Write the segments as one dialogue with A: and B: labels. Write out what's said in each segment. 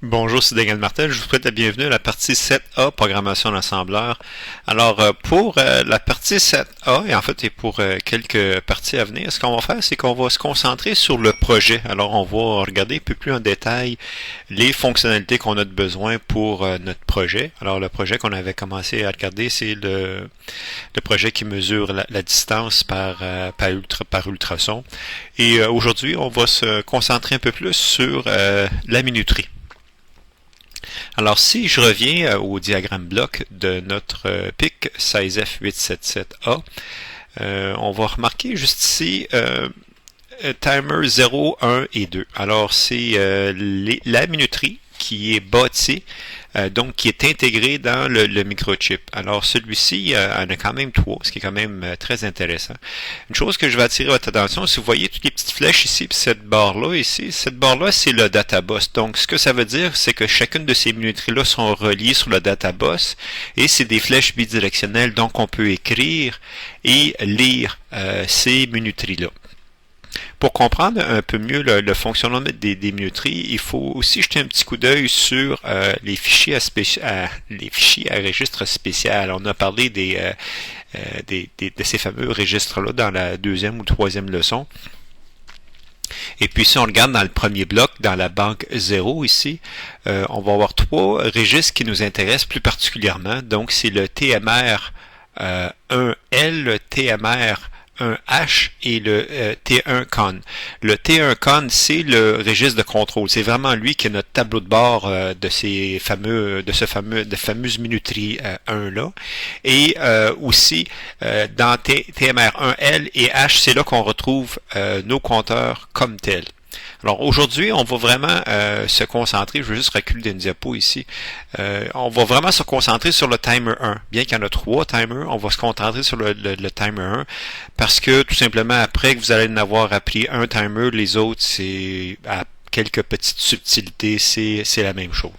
A: Bonjour, c'est Daniel Martel. Je vous souhaite la bienvenue à la partie 7A, programmation d'assembleur. Alors, pour la partie 7A, et en fait, et pour quelques parties à venir, ce qu'on va faire, c'est qu'on va se concentrer sur le projet. Alors, on va regarder un peu plus en détail les fonctionnalités qu'on a de besoin pour notre projet. Alors, le projet qu'on avait commencé à regarder, c'est le projet qui mesure la distance par ultrason. Et aujourd'hui, on va se concentrer un peu plus sur la minuterie. Alors, si je reviens au diagramme bloc de notre PIC 16F877A, on va remarquer juste ici timer 0, 1 et 2. Alors, c'est la minuterie qui est bâtie, donc qui est intégré dans le microchip. Alors celui-ci en a quand même trois, ce qui est quand même très intéressant. Une chose que je vais attirer votre attention, si vous voyez toutes les petites flèches ici, puis cette barre-là ici, cette barre-là, c'est le databus. Donc ce que ça veut dire, c'est que chacune de ces minuteries-là sont reliées sur le databus, et c'est des flèches bidirectionnelles, donc on peut écrire et lire ces minuteries-là. Pour comprendre un peu mieux le fonctionnement des minuteries, il faut aussi jeter un petit coup d'œil sur les fichiers à registre spécial. On a parlé de ces fameux registres-là dans la deuxième ou troisième leçon. Et puis si on regarde dans le premier bloc, dans la banque 0 ici, on va avoir trois registres qui nous intéressent plus particulièrement. Donc c'est le TMR 1L, le TMR 1H et le T1Con. Le T1Con, c'est le registre de contrôle. C'est vraiment lui qui est notre tableau de bord de de fameuses minuteries 1 là. Et aussi dans TMR1L et H, c'est là qu'on retrouve nos compteurs comme tels. Alors aujourd'hui, on va vraiment se concentrer, je vais juste reculer d'une diapo ici, on va vraiment se concentrer sur le timer 1. Bien qu'il y en a trois timers, on va se concentrer sur le timer 1 parce que tout simplement après que vous allez en avoir appris un timer, les autres c'est à quelques petites subtilités, c'est la même chose.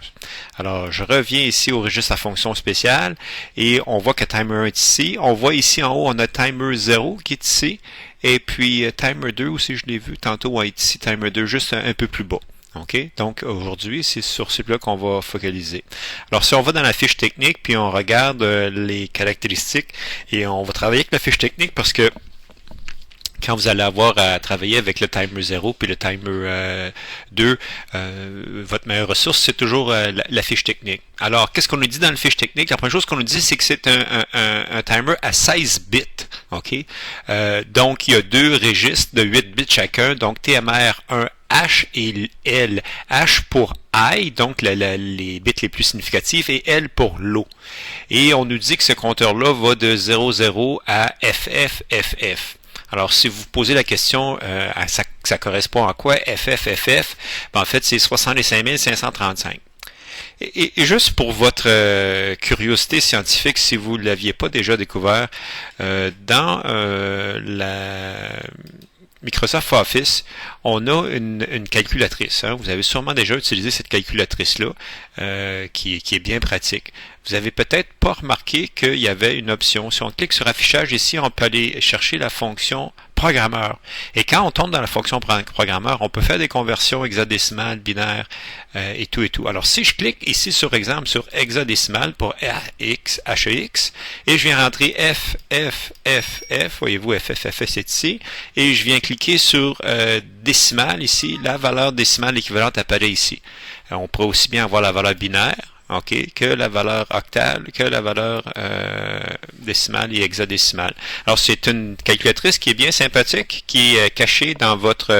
A: Alors, je reviens ici au registre à fonction spéciale et on voit que timer 1 est ici. On voit ici en haut, on a timer 0 qui est ici. Et puis timer 2 aussi, je l'ai vu tantôt, est ici, timer 2 juste un peu plus bas. OK? Donc aujourd'hui, c'est sur celui-là qu'on va focaliser. Alors si on va dans la fiche technique, puis on regarde les caractéristiques, et on va travailler avec la fiche technique parce que quand vous allez avoir à travailler avec le timer 0 puis le timer 2, votre meilleure ressource, c'est toujours la fiche technique. Alors, qu'est-ce qu'on nous dit dans la fiche technique? La première chose qu'on nous dit, c'est que c'est un timer à 16 bits. OK? Donc, il y a deux registres de 8 bits chacun, donc TMR1 H et L. H pour I, donc les bits les plus significatifs, et L pour low. Et on nous dit que ce compteur-là va de 00 à FFFF. Alors, si vous posez la question, ça correspond à quoi FFFF? Ben, en fait, c'est 65 535. Et juste pour votre curiosité scientifique, si vous ne l'aviez pas déjà découvert, dans la Microsoft Office, on a une calculatrice. Hein. Vous avez sûrement déjà utilisé cette calculatrice-là, qui est bien pratique. Vous avez peut-être pas remarqué qu'il y avait une option. Si on clique sur affichage ici, on peut aller chercher la fonction programmeur. Et quand on tombe dans la fonction programmeur, on peut faire des conversions hexadécimales, binaires et tout et tout. Alors si je clique ici sur exemple sur hexadécimal pour AX, HEX, et je viens rentrer F, F, F, F, voyez-vous FFFF c'est ici, et je viens cliquer sur décimale ici, la valeur décimale équivalente apparaît ici. On pourrait aussi bien avoir la valeur binaire, OK, que la valeur octale, que la valeur décimale et hexadécimale. Alors, c'est une calculatrice qui est bien sympathique, qui est cachée dans votre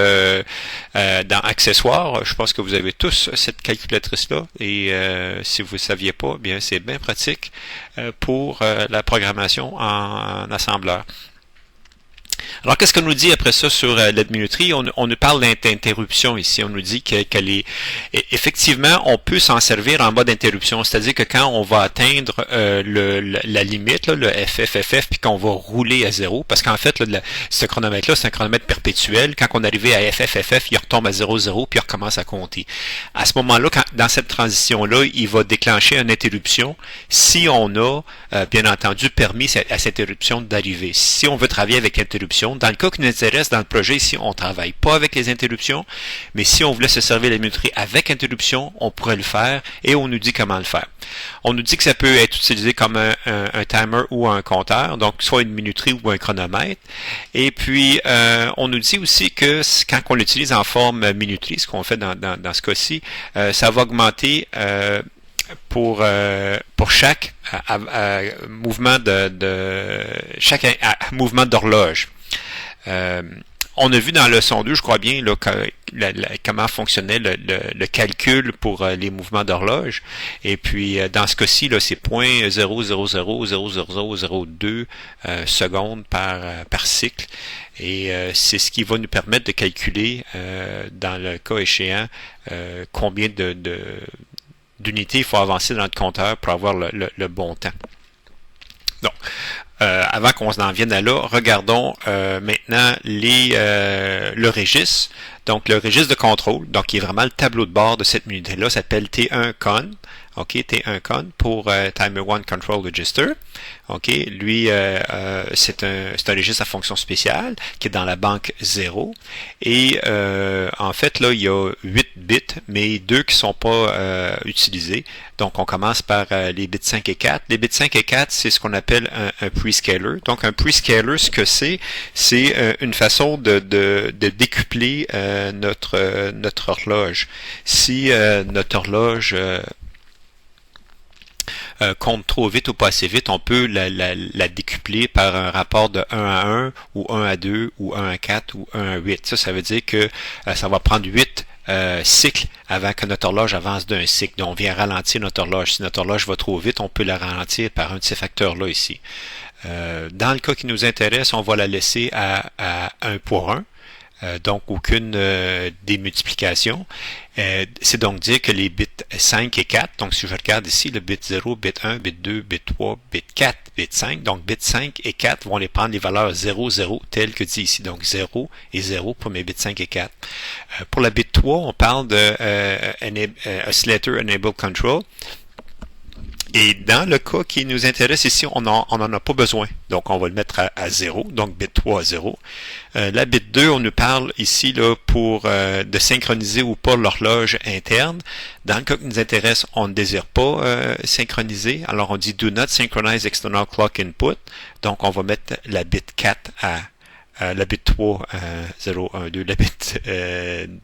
A: dans accessoires. Je pense que vous avez tous cette calculatrice-là. Et si vous ne saviez pas, bien c'est bien pratique pour la programmation en assembleur. Alors, qu'est-ce qu'on nous dit après ça sur la minuterie? On nous parle d'interruption ici. On nous dit qu'elle est... Effectivement, on peut s'en servir en mode interruption. C'est-à-dire que quand on va atteindre la limite, là, le FFFF, puis qu'on va rouler à zéro, parce qu'en fait, là, ce chronomètre-là, c'est un chronomètre perpétuel. Quand on est arrivé à FFFF, il retombe à 0,0, puis il recommence à compter. À ce moment-là, dans cette transition-là, il va déclencher une interruption si on a, bien entendu, permis à cette interruption d'arriver. Si on veut travailler avec l'interruption, interruptions. Dans le cas qui nous intéresse, dans le projet ici, on ne travaille pas avec les interruptions, mais si on voulait se servir de la minuterie avec interruption, on pourrait le faire et on nous dit comment le faire. On nous dit que ça peut être utilisé comme un timer ou un compteur, donc soit une minuterie ou un chronomètre. Et puis, on nous dit aussi que quand on l'utilise en forme minuterie, ce qu'on fait dans ce cas-ci, ça va augmenter pour chaque mouvement chaque mouvement d'horloge. On a vu dans la leçon 2, je crois bien, là, comment fonctionnait le calcul pour les mouvements d'horloge. Et puis, dans ce cas-ci, là, c'est 0.0000002 secondes par cycle. Et c'est ce qui va nous permettre de calculer, dans le cas échéant, combien d'unités il faut avancer dans notre compteur pour avoir le bon temps. Donc, avant qu'on en vienne à là, regardons maintenant le registre. Donc, le registre de contrôle, donc qui est vraiment le tableau de bord de cette unité-là, s'appelle T1Con. OK, T1Con pour Timer 1 Control Register. OK, lui, c'est un registre à fonction spéciale qui est dans la banque 0. Et en fait, là, il y a 8 bits, mais 2 qui ne sont pas utilisés. Donc, on commence par les bits 5 et 4. Les bits 5 et 4, c'est ce qu'on appelle un prescaler. Donc, un prescaler, ce que c'est une façon de décupler notre horloge. Si notre horloge compte trop vite ou pas assez vite, on peut la décupler par un rapport de 1 à 1 ou 1 à 2 ou 1 à 4 ou 1 à 8. Ça veut dire que ça va prendre 8 cycles avant que notre horloge avance d'un cycle. Donc, on vient ralentir notre horloge. Si notre horloge va trop vite, on peut la ralentir par un de ces facteurs-là ici. Dans le cas qui nous intéresse, on va la laisser à 1 pour 1. Donc aucune démultiplication. C'est donc dire que les bits 5 et 4, donc si je regarde ici, le bit 0, bit 1, bit 2, bit 3, bit 4, bit 5, donc bit 5 et 4 vont les prendre les valeurs 0, 0, telles que dit ici. Donc 0 et 0 pour mes bits 5 et 4. Pour la bit 3, on parle de Oscillator Enable Control. Et dans le cas qui nous intéresse ici, on n'en a pas besoin. Donc, on va le mettre à 0, donc bit 3 à 0. La bit 2, on nous parle ici là pour de synchroniser ou pas l'horloge interne. Dans le cas qui nous intéresse, on ne désire pas synchroniser. Alors, on dit Do not synchronize external clock input. Donc, on va mettre la bit 4 à la bit 3 à 0, 1, 2, la bit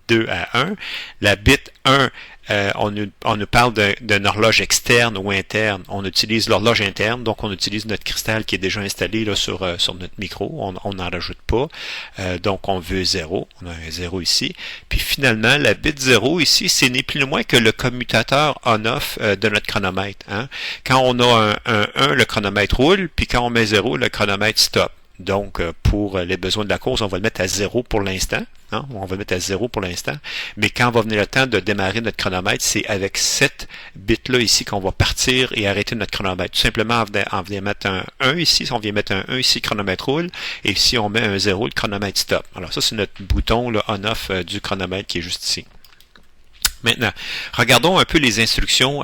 A: 2 à 1. La bit 1, on nous parle d'une horloge externe ou interne. On utilise l'horloge interne, donc on utilise notre cristal qui est déjà installé là, sur notre micro. On n'en rajoute pas. Donc on veut 0. On a un 0 ici. Puis finalement, la bit 0 ici, c'est ni plus ni moins que le commutateur on-off de notre chronomètre. Hein. Quand on a un 1, le chronomètre roule, puis quand on met 0, le chronomètre stop. Donc, pour les besoins de la course, on va le mettre à 0 pour l'instant. Hein? On va le mettre à 0 pour l'instant. Mais quand va venir le temps de démarrer notre chronomètre, c'est avec cette bit-là ici qu'on va partir et arrêter notre chronomètre. Tout simplement en venant mettre un 1 ici. Si on vient mettre un 1 ici, le chronomètre roule. Et si on met un 0, le chronomètre stop. Alors ça, c'est notre bouton on-off du chronomètre qui est juste ici. Maintenant, regardons un peu les instructions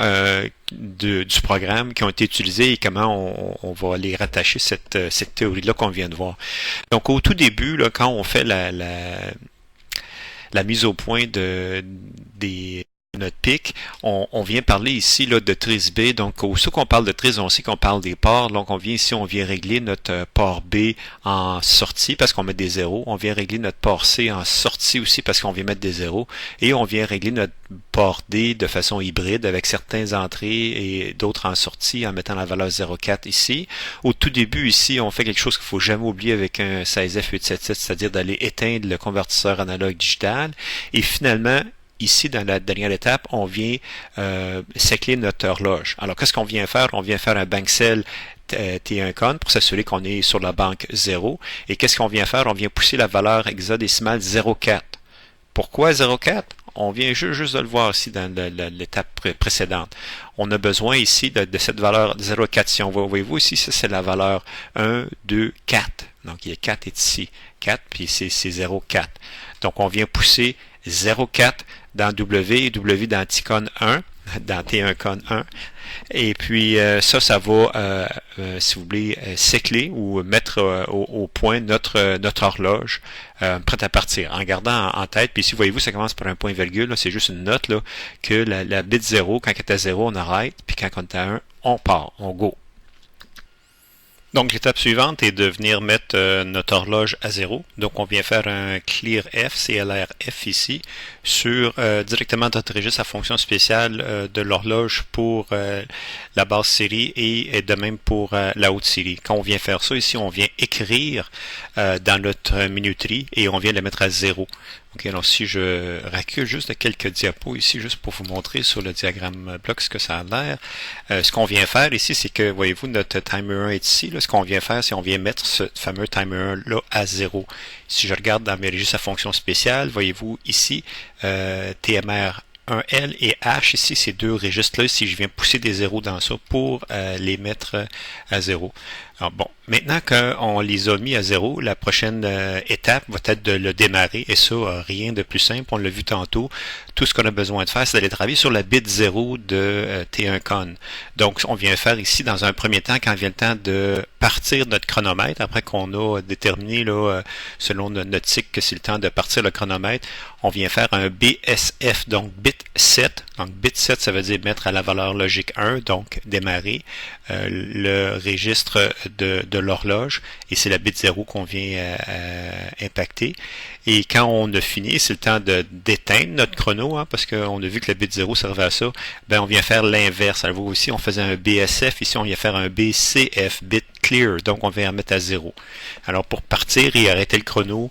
A: du programme qui ont été utilisées et comment on va les rattacher cette théorie-là qu'on vient de voir. Donc, au tout début, là, quand on fait la mise au point de notre pic, on vient parler ici là, de trice B. Donc, aussitôt qu'on parle de trice, on sait qu'on parle des ports. Donc, on vient régler notre port B en sortie parce qu'on met des zéros. On vient régler notre port C en sortie aussi parce qu'on vient mettre des zéros. Et on vient régler notre port D de façon hybride avec certaines entrées et d'autres en sortie en mettant la valeur 0,4 ici. Au tout début, ici, on fait quelque chose qu'il ne faut jamais oublier avec un 16F877, c'est-à-dire d'aller éteindre le convertisseur analogue digital. Et finalement, ici, dans la dernière étape, on vient sécler notre horloge. Alors, qu'est-ce qu'on vient faire? On vient faire un bankcell T1Con pour s'assurer qu'on est sur la banque 0. Et qu'est-ce qu'on vient faire? On vient pousser la valeur hexadécimale 0,4. Pourquoi 0,4? On vient juste de le voir ici dans l'étape précédente. On a besoin ici de cette valeur 0,4. Si on voit, voyez-vous ici, ça c'est la valeur 1, 2, 4. Donc, il y a 4 est ici. 4, puis c'est 0,4. Donc, on vient pousser 0,4 dans W et W dans Ticon 1. dans T1Con 1. Et puis ça va, si vous voulez, sécler ou mettre au point notre horloge prête à partir, en gardant en tête. Puis ici, voyez-vous, ça commence par un point virgule, c'est juste une note là, que la bit 0, quand elle est à 0, on arrête, puis quand on est à 1, on part, on go. Donc l'étape suivante est de venir mettre notre horloge à 0. Donc on vient faire un clear F, CLR-F ici, sur directement notre registre à fonction spéciale de l'horloge pour la basse série et de même pour la haute série. Quand on vient faire ça ici, on vient écrire dans notre minuterie et on vient le mettre à 0. Ok, alors si je recule juste de quelques diapos ici, juste pour vous montrer sur le diagramme bloc ce que ça a l'air. Ce qu'on vient faire ici, c'est que, voyez-vous, notre timer 1 est ici. Là, ce qu'on vient faire, c'est qu'on vient mettre ce fameux timer 1 là à 0. Si je regarde dans mes registres à fonction spéciale, voyez-vous ici, TMR 1L et H, ici, ces deux registres-là, si je viens pousser des zéros dans ça pour les mettre à 0. Alors bon, maintenant qu'on les a mis à 0, la prochaine étape va être de le démarrer, et ça, rien de plus simple, on l'a vu tantôt. Tout ce qu'on a besoin de faire, c'est d'aller travailler sur la bit 0 de T1Con. Donc, on vient faire ici, dans un premier temps, quand vient le temps de partir notre chronomètre, après qu'on a déterminé, là, selon notre cycle, que c'est le temps de partir le chronomètre, on vient faire un BSF, donc bit 7. Donc, bit 7, ça veut dire mettre à la valeur logique 1, donc démarrer le registre de l'horloge, et c'est la bit 0 qu'on vient impacter. Et quand on a fini, c'est le temps d'éteindre notre chrono, parce qu'on a vu que la bit 0 servait à ça, ben on vient faire l'inverse. Alors vous aussi, on faisait un BSF, ici on vient faire un BCF, bit clear, donc on vient remettre à 0. Alors pour partir et arrêter le chrono,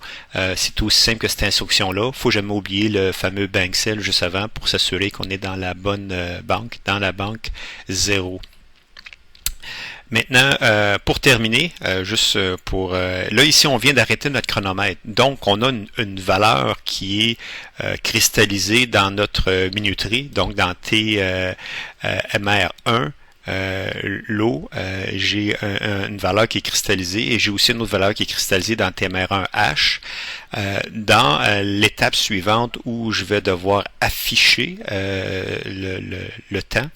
A: c'est aussi simple que cette instruction-là. Il faut jamais oublier le fameux bank cell juste avant pour s'assurer qu'on est dans la bonne banque, dans la banque 0. Maintenant, pour terminer, juste pour... là, ici, on vient d'arrêter notre chronomètre. Donc, on a une valeur qui est cristallisée dans notre minuterie, donc dans TMR1. L'eau, j'ai une valeur qui est cristallisée et j'ai aussi une autre valeur qui est cristallisée dans TMR1H. Dans l'étape suivante où je vais devoir afficher le temps,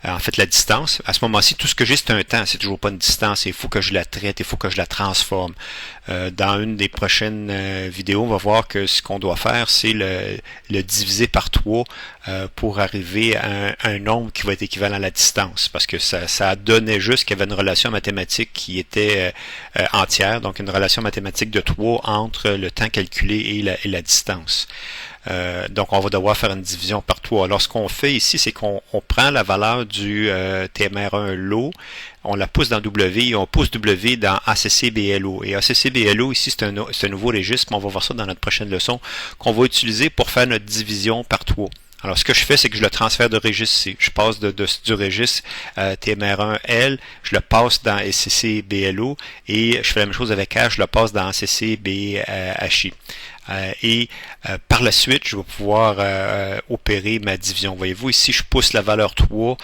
A: en fait la distance, à ce moment-ci, tout ce que j'ai, c'est un temps, c'est toujours pas une distance, il faut que je la traite, il faut que je la transforme. Dans une des prochaines vidéos, on va voir que ce qu'on doit faire, c'est le diviser par 3 pour arriver à un nombre qui va être équivalent à la distance, parce que ça donnait juste qu'il y avait une relation mathématique qui était entière, donc une relation mathématique de 3 entre le temps calculé et la distance. Donc, on va devoir faire une division par 3. Alors, ce qu'on fait ici, c'est qu'on prend la valeur du TMR1 low, on la pousse dans W et on pousse W dans ACC-BLO. Et ACC-BLO, ici, c'est un nouveau registre, mais on va voir ça dans notre prochaine leçon, qu'on va utiliser pour faire notre division par 3. Alors, ce que je fais, c'est que je le transfère de registre C. Je passe du registre TMR1L, je le passe dans ACC-BLO et je fais la même chose avec H, je le passe dans ACC-BHI. Par la suite, je vais pouvoir opérer ma division. Voyez-vous, ici, je pousse la valeur 3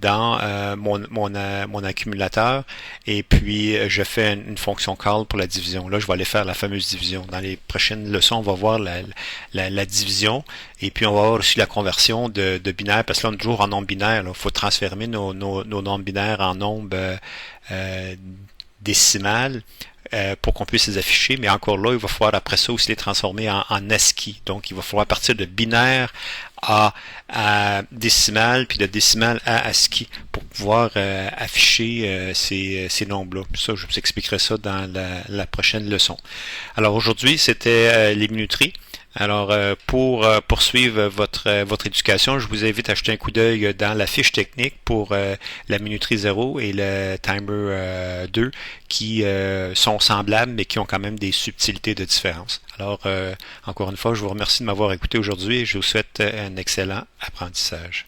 A: dans mon accumulateur et puis je fais une fonction call pour la division. Là, je vais aller faire la fameuse division. Dans les prochaines leçons, on va voir la division et puis on va voir aussi la conversion de binaire, parce que là, on est toujours en nombre binaire. Il faut transformer nos nombres binaires en nombre décimal. Pour qu'on puisse les afficher, mais encore là, il va falloir après ça aussi les transformer en ASCII. Donc, il va falloir partir de binaire à décimal, puis de décimal à ASCII pour pouvoir afficher ces nombres-là. Ça, je vous expliquerai ça dans la prochaine leçon. Alors, aujourd'hui, c'était les minuteries. Alors, pour poursuivre votre éducation, je vous invite à jeter un coup d'œil dans la fiche technique pour la minuterie 0 et le timer 2 qui sont semblables, mais qui ont quand même des subtilités de différence. Alors, encore une fois, je vous remercie de m'avoir écouté aujourd'hui et je vous souhaite un excellent apprentissage.